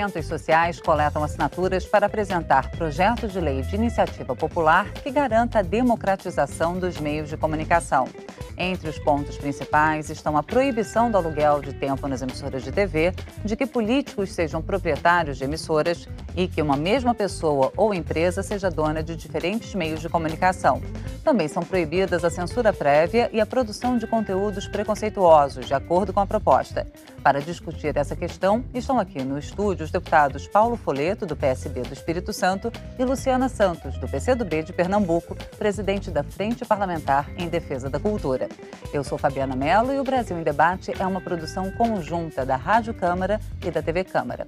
movimentos sociais coletam assinaturas para apresentar projeto de lei de iniciativa popular que garanta a democratização dos meios de comunicação. Entre os pontos principais estão a proibição do aluguel de tempo nas emissoras de TV, de que políticos sejam proprietários de emissoras e que uma mesma pessoa ou empresa seja dona de diferentes meios de comunicação. Também são proibidas a censura prévia e a produção de conteúdos preconceituosos, de acordo com a proposta. Para discutir essa questão, estão aqui no estúdio os deputados Paulo Folleto, do PSB do Espírito Santo, e Luciana Santos, do PCdoB de Pernambuco, presidente da Frente Parlamentar em Defesa da Cultura. Eu sou Fabiana Mello e o Brasil em Debate é uma produção conjunta da Rádio Câmara e da TV Câmara.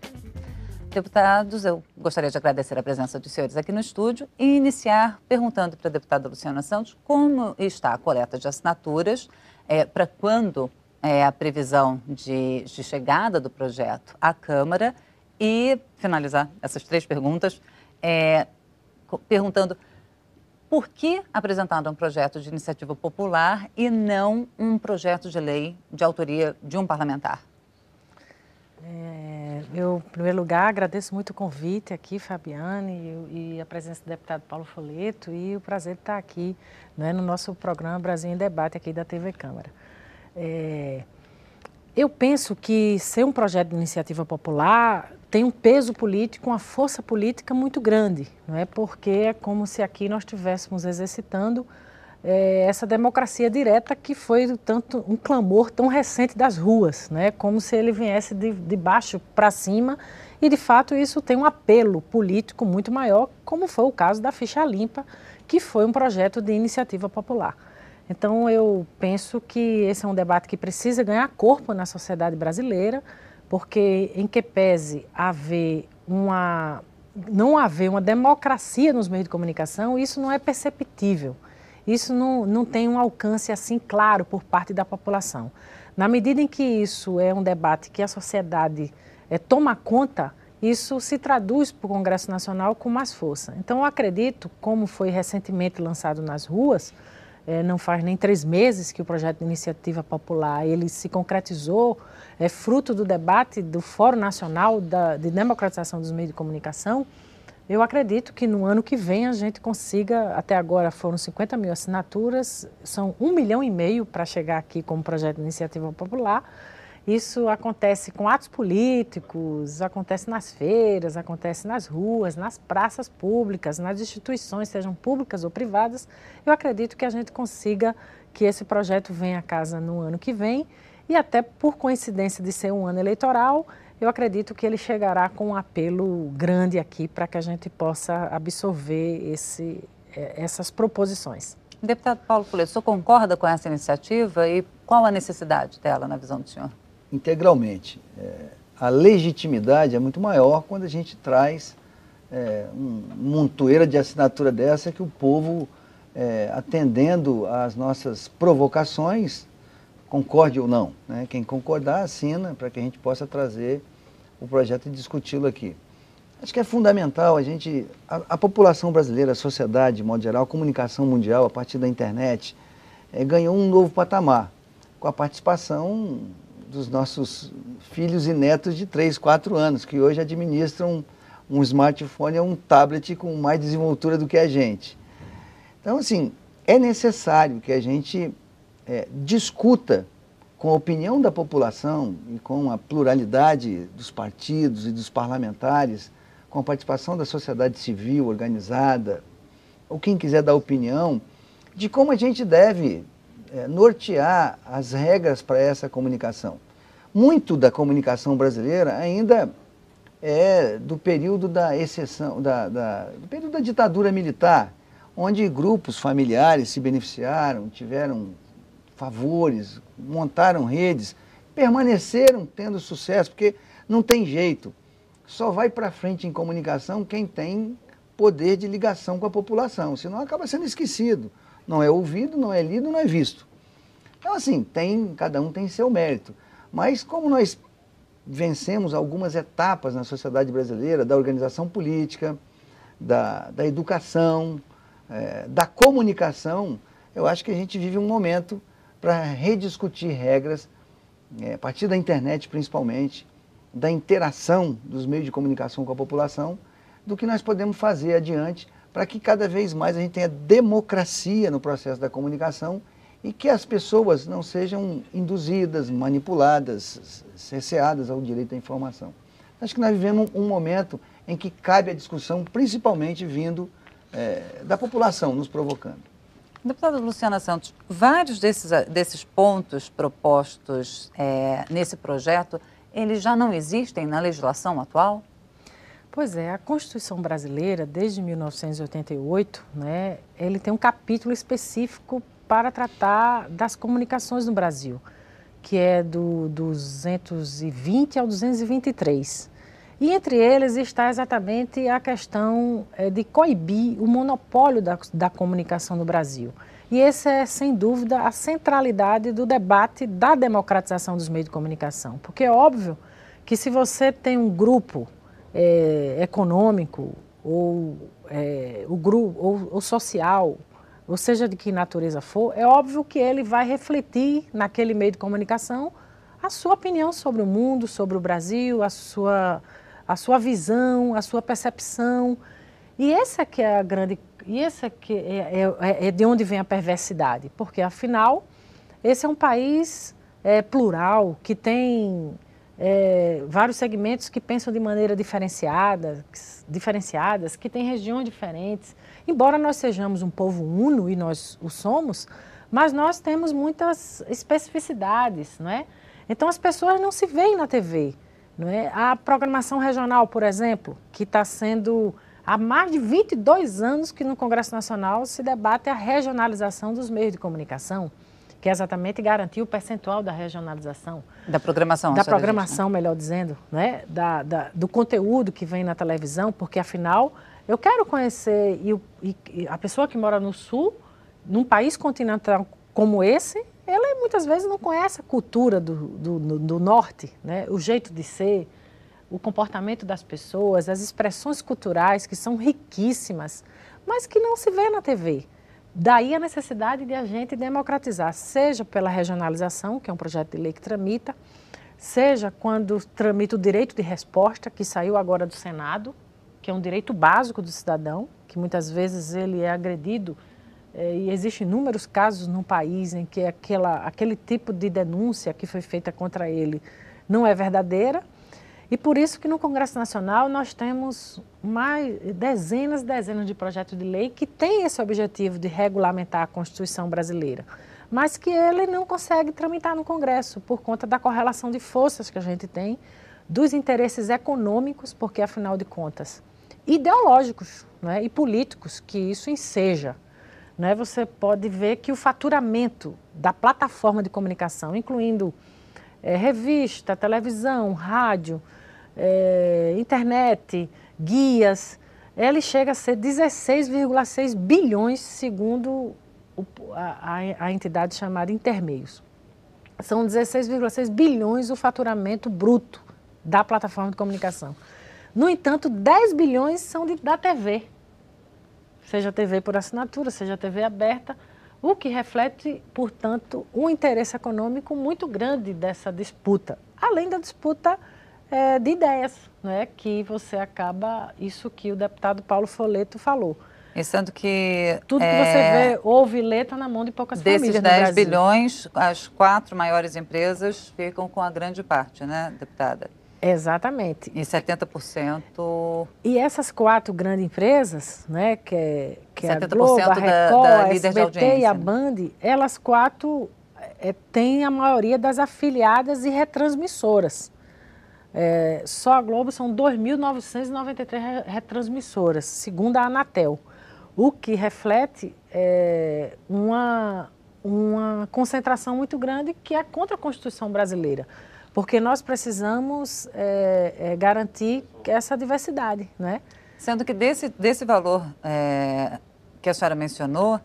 Deputados, eu gostaria de agradecer a presença dos senhores aqui no estúdio e iniciar perguntando para a deputada Luciana Santos como está a coleta de assinaturas, para quando é a previsão de chegada do projeto à Câmara e finalizar essas três perguntas perguntando por que apresentaram um projeto de iniciativa popular e não um projeto de lei de autoria de um parlamentar? Eu, em primeiro lugar, agradeço muito o convite aqui, Fabiane, e a presença do deputado Paulo Folleto e o prazer de estar aqui, né, no nosso programa Brasil em Debate aqui da TV Câmara. Eu penso que ser um projeto de iniciativa popular tem um peso político, uma força política muito grande, não é? Porque é como se aqui nós estivéssemos exercitando essa democracia direta que foi tanto um clamor tão recente das ruas, né? Como se ele viesse de baixo para cima e, de fato, isso tem um apelo político muito maior, como foi o caso da Ficha Limpa, que foi um projeto de iniciativa popular. Então, eu penso que esse é um debate que precisa ganhar corpo na sociedade brasileira, porque em que pese não haver uma democracia nos meios de comunicação, isso não é perceptível. Isso não tem um alcance assim claro por parte da população. Na medida em que isso é um debate que a sociedade toma conta, isso se traduz para o Congresso Nacional com mais força. Então, eu acredito, como foi recentemente lançado nas ruas, não faz nem 3 meses que o projeto de iniciativa popular ele se concretizou, é fruto do debate do Fórum Nacional de Democratização dos Meios de Comunicação. Eu acredito que no ano que vem a gente consiga, até agora foram 50 mil assinaturas, são 1,5 milhão para chegar aqui como projeto de iniciativa popular. Isso acontece com atos políticos, acontece nas feiras, acontece nas ruas, nas praças públicas, nas instituições, sejam públicas ou privadas. Eu acredito que a gente consiga que esse projeto venha a casa no ano que vem e até por coincidência de ser um ano eleitoral, eu acredito que ele chegará com um apelo grande aqui para que a gente possa absorver essas proposições. Deputado Paulo Folleto, o senhor concorda com essa iniciativa e qual a necessidade dela na visão do senhor? Integralmente. A legitimidade é muito maior quando a gente traz uma montoeira de assinatura dessa que o povo, atendendo às nossas provocações, concorde ou não, né? Quem concordar, assina para que a gente possa trazer o projeto e discuti-lo aqui. Acho que é fundamental a população brasileira, a sociedade, de modo geral, a comunicação mundial, a partir da internet, ganhou um novo patamar, com a participação dos nossos filhos e netos de 3, 4 anos, que hoje administram um smartphone ou um tablet com mais desenvoltura do que a gente. Então, assim, é necessário que a gente discuta com a opinião da população e com a pluralidade dos partidos e dos parlamentares, com a participação da sociedade civil organizada, ou quem quiser dar opinião, de como a gente deve nortear as regras para essa comunicação. Muito da comunicação brasileira ainda é do período da exceção, do período da ditadura militar, onde grupos familiares se beneficiaram, tiveram favores, montaram redes, permaneceram tendo sucesso, porque não tem jeito. Só vai para frente em comunicação quem tem poder de ligação com a população, senão acaba sendo esquecido. Não é ouvido, não é lido, não é visto. Então, assim, cada um tem seu mérito. Mas como nós vencemos algumas etapas na sociedade brasileira, da organização política, da educação, da comunicação, eu acho que a gente vive um momento para rediscutir regras, a partir da internet principalmente, da interação dos meios de comunicação com a população, do que nós podemos fazer adiante para que cada vez mais a gente tenha democracia no processo da comunicação e que as pessoas não sejam induzidas, manipuladas, cerceadas ao direito à informação. Acho que nós vivemos um momento em que cabe a discussão, principalmente vindo da população, nos provocando. Deputada Luciana Santos, vários desses pontos propostos nesse projeto, eles já não existem na legislação atual? Pois é, a Constituição brasileira, desde 1988, né, ele tem um capítulo específico para tratar das comunicações no Brasil, que é do 220 ao 223. E entre eles está exatamente a questão de coibir o monopólio da comunicação no Brasil. E essa é, sem dúvida, a centralidade do debate da democratização dos meios de comunicação. Porque é óbvio que se você tem um grupo econômico ou social, ou seja de que natureza for, é óbvio que ele vai refletir naquele meio de comunicação a sua opinião sobre o mundo, sobre o Brasil, a sua visão, a sua percepção. E essa que é a grande, é de onde vem a perversidade, porque afinal esse é um país plural, que tem vários segmentos que pensam de maneira diferenciadas, que têm regiões diferentes. Embora nós sejamos um povo uno, e nós o somos, mas nós temos muitas especificidades, não é? Então as pessoas não se veem na TV. Não é? A programação regional, por exemplo, que está sendo há mais de 22 anos que no Congresso Nacional se debate a regionalização dos meios de comunicação, que é exatamente garantir o percentual da regionalização. Da programação. Da programação, melhor dizendo, né? Do conteúdo que vem na televisão, porque afinal eu quero conhecer, e a pessoa que mora no Sul, num país continental como esse, ela muitas vezes não conhece a cultura do Norte, né? O jeito de ser, o comportamento das pessoas, as expressões culturais que são riquíssimas, mas que não se vê na TV. Daí a necessidade de a gente democratizar, seja pela regionalização, que é um projeto de lei que tramita, seja quando tramita o direito de resposta, que saiu agora do Senado, que é um direito básico do cidadão, que muitas vezes ele é agredido, e existem inúmeros casos no país em que aquele tipo de denúncia que foi feita contra ele não é verdadeira. E por isso que no Congresso Nacional nós temos dezenas de projetos de lei que têm esse objetivo de regulamentar a Constituição brasileira, mas que ele não consegue tramitar no Congresso por conta da correlação de forças que a gente tem, dos interesses econômicos, porque afinal de contas, ideológicos, né, e políticos que isso enseja. Né? Você pode ver que o faturamento da plataforma de comunicação, incluindo revista, televisão, rádio, internet, guias, ele chega a ser 16,6 bilhões, segundo a entidade chamada Intermeios. São 16,6 bilhões o faturamento bruto da plataforma de comunicação. No entanto, 10 bilhões são da TV, seja TV por assinatura, seja TV aberta, o que reflete, portanto, um interesse econômico muito grande dessa disputa, além da disputa de ideias, né, que você acaba, isso que o deputado Paulo Folletto falou. E sendo que... Tudo que você vê, ouve e lê, está na mão de poucas famílias no Brasil. Desses 10 bilhões, as 4 maiores empresas ficam com a grande parte, né, deputada? Exatamente. E 70%... E essas 4 grandes empresas, né, que é a 70% Globo, a Record, a SBT e a né? Band, elas 4 têm a maioria das afiliadas e retransmissoras. Só a Globo são 2.993 retransmissoras, segundo a Anatel, o que reflete uma concentração muito grande que é contra a Constituição brasileira, porque nós precisamos garantir essa diversidade, né? Sendo que desse valor que a senhora mencionou,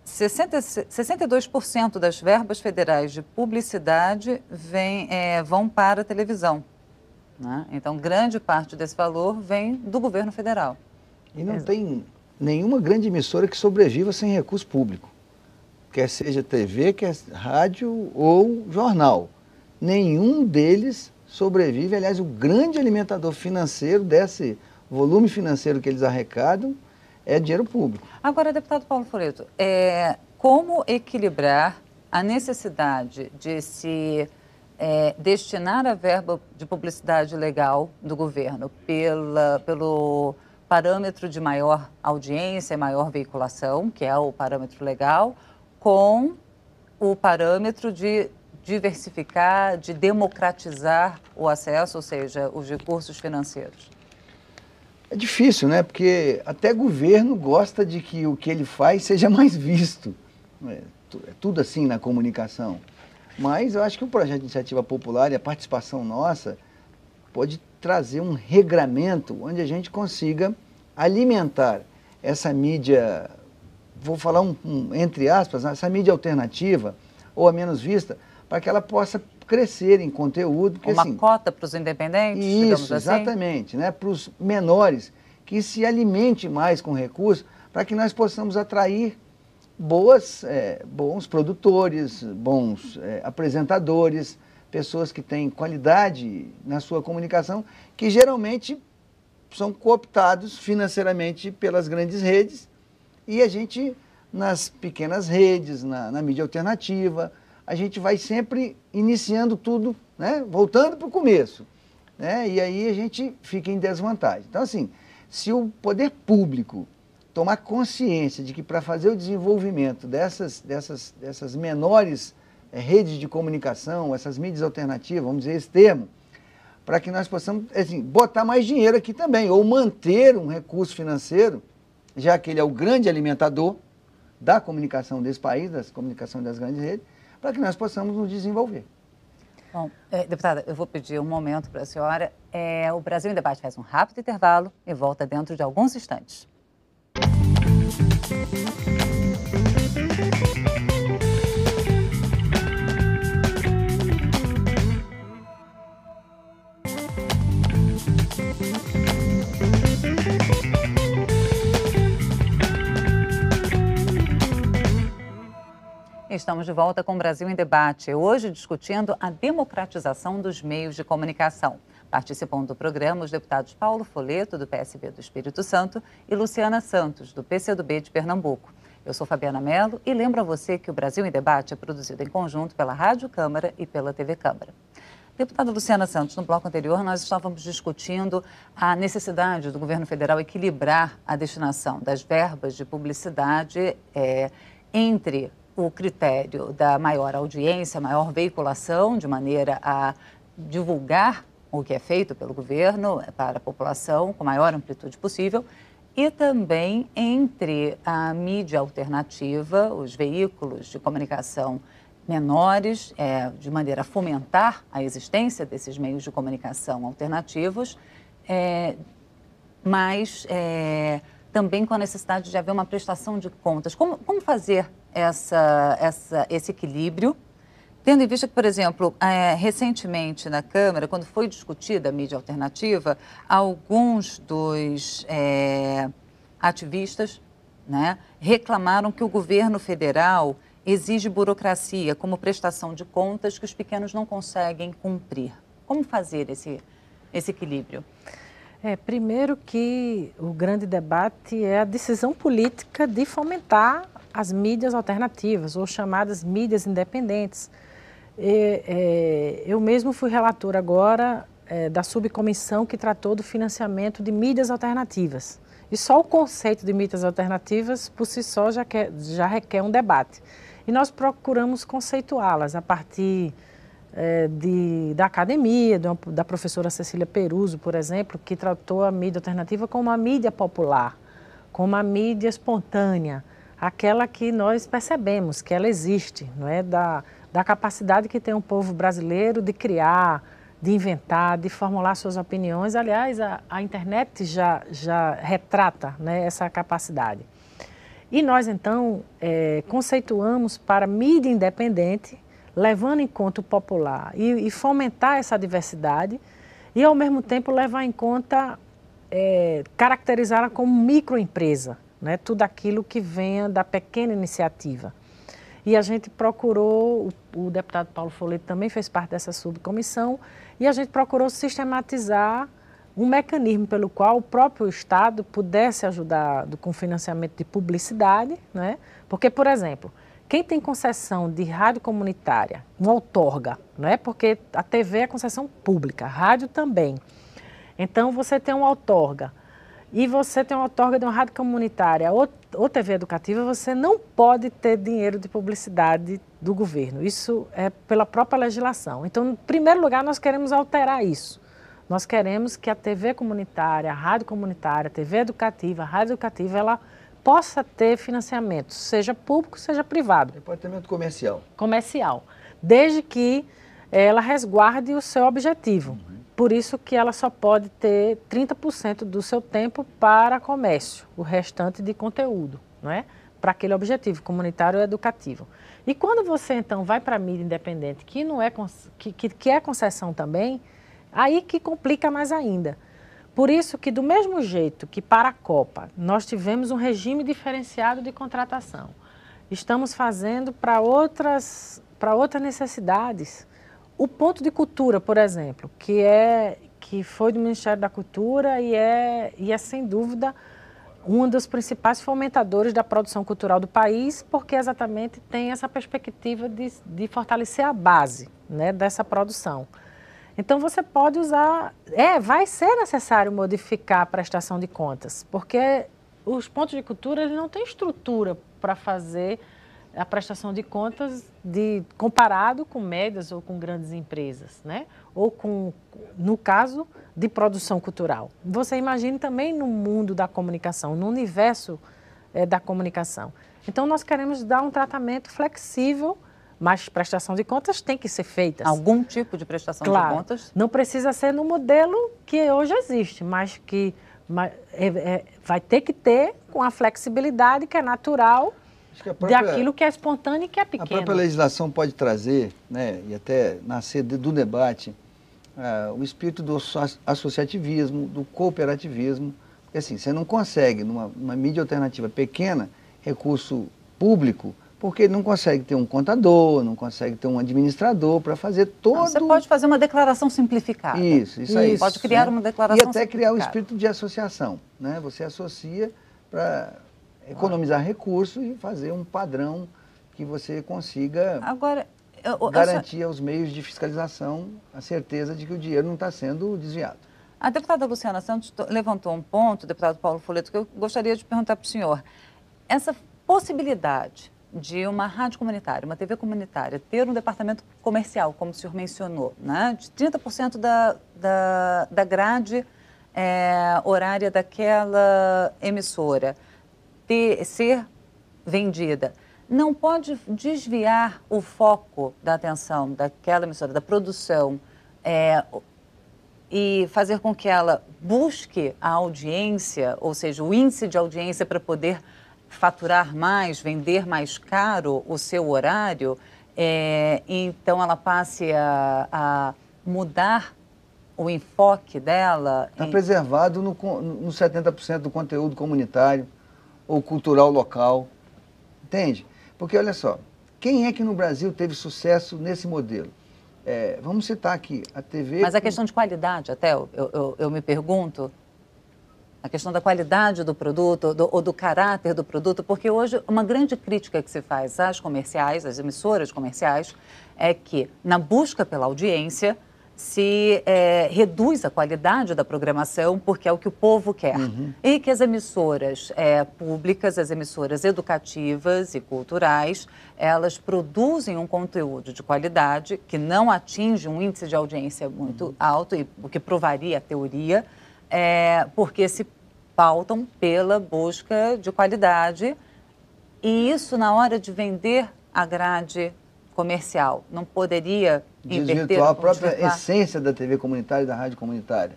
62% das verbas federais de publicidade vão para a televisão. Né? Então, grande parte desse valor vem do governo federal. E não tem nenhuma grande emissora que sobreviva sem recurso público. Quer seja TV, quer rádio ou jornal. Nenhum deles sobrevive. Aliás, o grande alimentador financeiro desse volume financeiro que eles arrecadam é dinheiro público. Agora, deputado Paulo Folletto, como equilibrar a necessidade de se destinar a verba de publicidade legal do governo pelo parâmetro de maior audiência e maior veiculação, que é o parâmetro legal, com o parâmetro de diversificar, de democratizar o acesso, ou seja, os recursos financeiros? É difícil, né? Porque até governo gosta de que o que ele faz seja mais visto. É tudo assim na comunicação. Mas eu acho que o projeto de iniciativa popular e a participação nossa pode trazer um regramento onde a gente consiga alimentar essa mídia, vou falar entre aspas, essa mídia alternativa ou a menos vista, para que ela possa crescer em conteúdo. Porque, uma assim, cota para os independentes, isso, digamos assim? Exatamente, né? Para os menores, que se alimente mais com recursos, para que nós possamos atrair bons produtores, bons apresentadores, pessoas que têm qualidade na sua comunicação, que geralmente são cooptados financeiramente pelas grandes redes, e a gente, nas pequenas redes, na mídia alternativa, a gente vai sempre iniciando tudo, né? Voltando para o começo, né? E aí a gente fica em desvantagem. Então, assim, se o poder público tomar consciência de que para fazer o desenvolvimento dessas menores redes de comunicação, essas mídias alternativas, vamos dizer esse termo, para que nós possamos, assim, botar mais dinheiro aqui também, ou manter um recurso financeiro, já que ele é o grande alimentador da comunicação desse país, das comunicações das grandes redes, para que nós possamos nos desenvolver. Bom, deputada, eu vou pedir um momento para a senhora. O Brasil em Debate faz um rápido intervalo e volta dentro de alguns instantes. Estamos de volta com o Brasil em Debate, hoje discutindo a democratização dos meios de comunicação. Participam do programa os deputados Paulo Folletto, do PSB do Espírito Santo, e Luciana Santos, do PCdoB de Pernambuco. Eu sou Fabiana Mello e lembro a você que o Brasil em Debate é produzido em conjunto pela Rádio Câmara e pela TV Câmara. Deputada Luciana Santos, no bloco anterior nós estávamos discutindo a necessidade do governo federal equilibrar a destinação das verbas de publicidade entre o critério da maior audiência, maior veiculação, de maneira a divulgar o que é feito pelo governo para a população com a maior amplitude possível, e também entre a mídia alternativa, os veículos de comunicação menores, de maneira a fomentar a existência desses meios de comunicação alternativos, mas também com a necessidade de haver uma prestação de contas. Como fazer esse equilíbrio, tendo em vista que, por exemplo, recentemente na Câmara, quando foi discutida a mídia alternativa, alguns dos ativistas, né, reclamaram que o governo federal exige burocracia como prestação de contas que os pequenos não conseguem cumprir. Como fazer esse equilíbrio? Primeiro que o grande debate é a decisão política de fomentar as mídias alternativas, ou chamadas mídias independentes. Eu mesmo fui relatora agora da subcomissão que tratou do financiamento de mídias alternativas. E só o conceito de mídias alternativas, por si só, já requer um debate. E nós procuramos conceituá-las a partir da academia, da professora Cecília Peruso, por exemplo, que tratou a mídia alternativa como uma mídia popular, como uma mídia espontânea, aquela que nós percebemos que ela existe, não é? Da capacidade que tem o povo brasileiro de criar, de inventar, de formular suas opiniões. Aliás, a internet já retrata, né, essa capacidade. E nós, então, conceituamos para mídia independente, levando em conta o popular e fomentar essa diversidade e, ao mesmo tempo, levar em conta, caracterizá-la como microempresa, né? Tudo aquilo que venha da pequena iniciativa. E a gente procurou, o deputado Paulo Folletto também fez parte dessa subcomissão, e a gente procurou sistematizar um mecanismo pelo qual o próprio Estado pudesse ajudar com financiamento de publicidade, né? Porque, por exemplo, quem tem concessão de rádio comunitária, uma outorga, né? Porque a TV é concessão pública, a rádio também. Então, você tem uma outorga e você tem uma outorga de uma rádio comunitária ou TV educativa, você não pode ter dinheiro de publicidade do governo. Isso é pela própria legislação. Então, em primeiro lugar, nós queremos alterar isso. Nós queremos que a TV comunitária, a rádio comunitária, a TV educativa, a rádio educativa, ela possa ter financiamento, seja público, seja privado. Departamento comercial. Comercial, desde que ela resguarde o seu objetivo. Por isso que ela só pode ter 30% do seu tempo para comércio, o restante de conteúdo, não é? Para aquele objetivo comunitário ou educativo. E quando você, então, vai para a mídia independente, que não é, que é concessão também, aí que complica mais ainda. Por isso que, do mesmo jeito que para a Copa nós tivemos um regime diferenciado de contratação, estamos fazendo para outras necessidades. O ponto de cultura, por exemplo, que foi do Ministério da Cultura e é sem dúvida um dos principais fomentadores da produção cultural do país, porque exatamente tem essa perspectiva de fortalecer a base, né, dessa produção. Então, você pode usar... vai ser necessário modificar a prestação de contas, porque os pontos de cultura eles não têm estrutura para fazer a prestação de contas comparado com médias ou com grandes empresas, né? Ou no caso de produção cultural. Você imagine também no mundo da comunicação, no universo da comunicação. Então, nós queremos dar um tratamento flexível, mas prestação de contas tem que ser feita. Algum tipo de prestação de contas? Não precisa ser no modelo que hoje existe, mas que vai ter que ter com a flexibilidade que é natural daquilo que é espontâneo e que é pequeno. A própria legislação pode trazer, né, e até nascer do debate, o espírito do associativismo, do cooperativismo. Porque assim, você não consegue, numa mídia alternativa pequena, recurso público, porque não consegue ter um contador, não consegue ter um administrador para fazer todo... Não, você pode fazer uma declaração simplificada. Isso aí. Pode criar uma declaração simplificada. E até criar o espírito de associação, né? Você associa para economizar recursos e fazer um padrão que você consiga garantir aos meios de fiscalização a certeza de que o dinheiro não está sendo desviado. A deputada Luciana Santos levantou um ponto, o deputado Paulo Folleto, que eu gostaria de perguntar para o senhor. Essa possibilidade de uma rádio comunitária, uma TV comunitária, ter um departamento comercial, como o senhor mencionou, né? De 30% da grade horária daquela emissora ser vendida, não pode desviar o foco da atenção daquela emissora, da produção, e fazer com que ela busque a audiência, ou seja, o índice de audiência para poder faturar mais, vender mais caro o seu horário, então ela passe a mudar o enfoque dela. Está preservado no 70% do conteúdo comunitário ou cultural local, entende? Porque olha só, quem é que no Brasil teve sucesso nesse modelo? Vamos citar aqui a TV... Mas a questão de qualidade até, eu me pergunto, a questão da qualidade do produto ou do caráter do produto, porque hoje uma grande crítica que se faz às comerciais, às emissoras comerciais, é que na busca pela audiência se reduz a qualidade da programação porque é o que o povo quer. E que as emissoras públicas, as emissoras educativas e culturais, elas produzem um conteúdo de qualidade que não atinge um índice de audiência muito alto, e o que provaria a teoria, porque se pautam pela busca de qualidade, e isso na hora de vender a grade comercial não poderia desvirtuar a própria essência da TV comunitária e da rádio comunitária.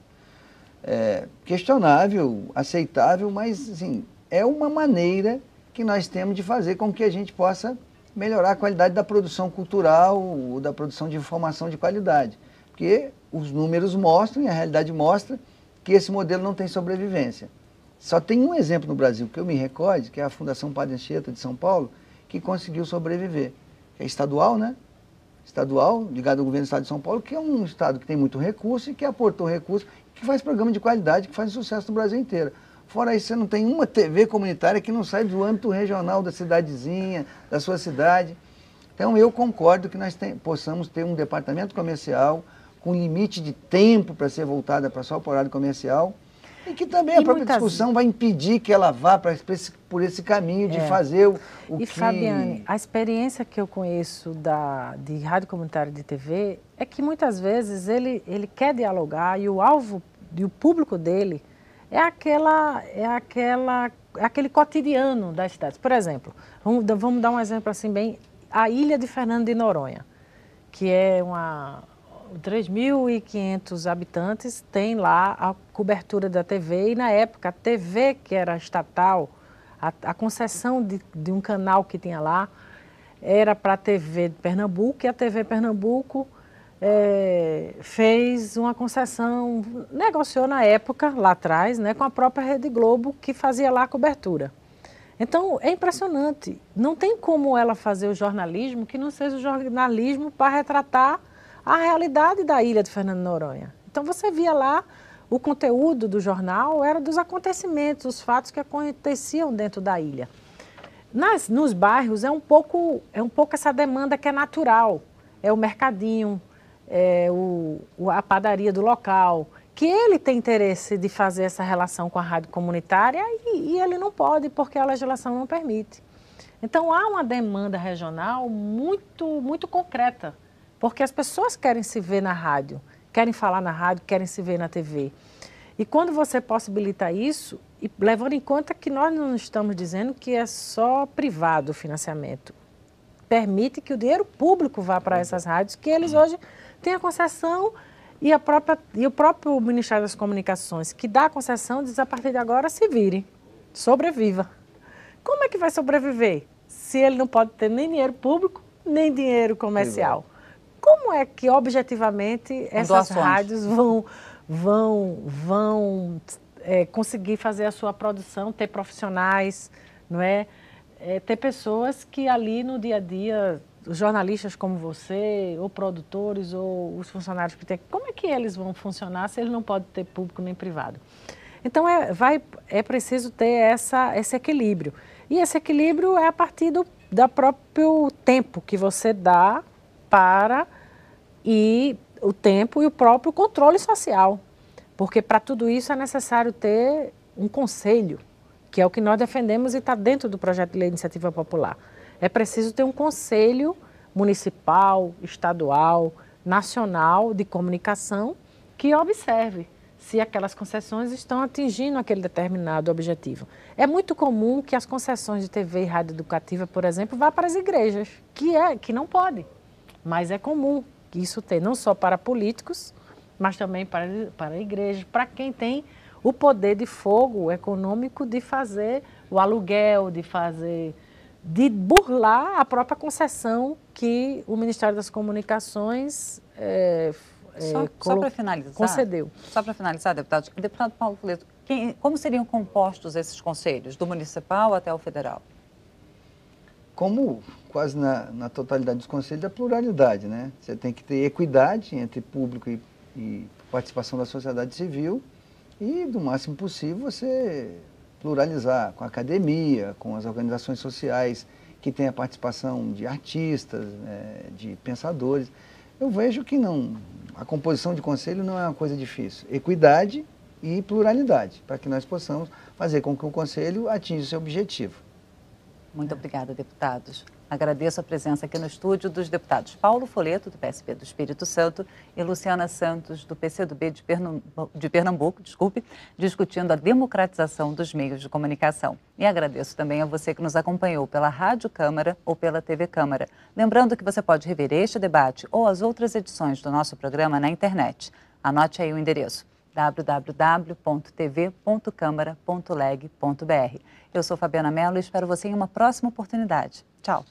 Questionável, aceitável, mas assim, é uma maneira que nós temos de fazer com que a gente possa melhorar a qualidade da produção cultural, ou da produção de informação de qualidade. Porque os números mostram, e a realidade mostra, que esse modelo não tem sobrevivência. Só tem um exemplo no Brasil que eu me recorde, que é a Fundação Padre Anchieta de São Paulo, que conseguiu sobreviver. É estadual, né? estadual, ligado ao governo do estado de São Paulo, que é um estado que tem muito recurso e que aportou recurso, que faz programa de qualidade, que faz sucesso no Brasil inteiro. Fora isso, você não tem uma TV comunitária que não sai do âmbito regional da cidadezinha, da sua cidade. Então, eu concordo que nós possamos ter um departamento comercial com limite de tempo para ser voltada para só o horário comercial e que também a própria discussão vai impedir que ela vá por esse caminho de fazer o que... E, Fabiane, a experiência que eu conheço de rádio comunitária de TV é que muitas vezes ele quer dialogar e o alvo e o público dele é aquele cotidiano das cidades. Por exemplo, vamos dar um exemplo assim bem, a ilha de Fernando de Noronha, que é 3.500 habitantes, tem lá a cobertura da TV e na época a TV que era estatal, a concessão de um canal que tinha lá era para a TV de Pernambuco e a TV Pernambuco fez uma concessão, negociou na época, lá atrás, né, com a própria Rede Globo, que fazia lá a cobertura. Então, é impressionante. Não tem como ela fazer o jornalismo que não seja o jornalismo para retratar a realidade da ilha de Fernando de Noronha. Então, você via lá, o conteúdo do jornal era dos acontecimentos, os fatos que aconteciam dentro da ilha. Nos bairros, é um pouco essa demanda que é natural. É o mercadinho, a padaria do local, que ele tem interesse de fazer essa relação com a rádio comunitária e ele não pode porque a legislação não permite. Então há uma demanda regional muito, muito concreta, porque as pessoas querem se ver na rádio, querem falar na rádio, querem se ver na TV. E quando você possibilita isso, e levando em conta que nós não estamos dizendo que é só privado o financiamento, permite que o dinheiro público vá para essas rádios, que eles hoje têm a concessão e o próprio Ministério das Comunicações, que dá a concessão, diz a partir de agora se vire, sobreviva. Como é que vai sobreviver se ele não pode ter nem dinheiro público, nem dinheiro comercial? Como é que, objetivamente, essas rádios vão conseguir fazer a sua produção, ter profissionais, não é? Ter pessoas que ali no dia a dia, os jornalistas como você, ou produtores, ou os funcionários que tem, como é que eles vão funcionar se eles não podem ter público nem privado? Então é preciso ter esse equilíbrio. E esse equilíbrio é a partir do próprio tempo que você dá para o tempo e o próprio controle social. Porque para tudo isso é necessário ter um conselho, que é o que nós defendemos e está dentro do projeto de lei de iniciativa popular. É preciso ter um conselho municipal, estadual, nacional de comunicação que observe se aquelas concessões estão atingindo aquele determinado objetivo. É muito comum que as concessões de TV e rádio educativa, por exemplo, vá para as igrejas, que não pode, mas é comum isso ter não só para políticos, mas também para igrejas, para quem tem o poder de fogo econômico de fazer o aluguel, de burlar a própria concessão que o Ministério das Comunicações só para finalizar, concedeu. Só para finalizar, deputado Paulo Folleto, como seriam compostos esses conselhos, do municipal até o federal? Como quase na totalidade dos conselhos, a pluralidade, né? Você tem que ter equidade entre público e participação da sociedade civil e, do máximo possível, você pluralizar com a academia, com as organizações sociais que têm a participação de artistas, de pensadores. Eu vejo que a composição de conselho não é uma coisa difícil. Equidade e pluralidade, para que nós possamos fazer com que o conselho atinja o seu objetivo. Muito obrigada, deputados. Agradeço a presença aqui no estúdio dos deputados Paulo Folleto, do PSB do Espírito Santo, e Luciana Santos, do PCdoB de Pernambuco, discutindo a democratização dos meios de comunicação. E agradeço também a você que nos acompanhou pela Rádio Câmara ou pela TV Câmara. Lembrando que você pode rever este debate ou as outras edições do nosso programa na internet. Anote aí o endereço: www.tv.câmara.leg.br. Eu sou Fabiana Mello e espero você em uma próxima oportunidade. Tchau!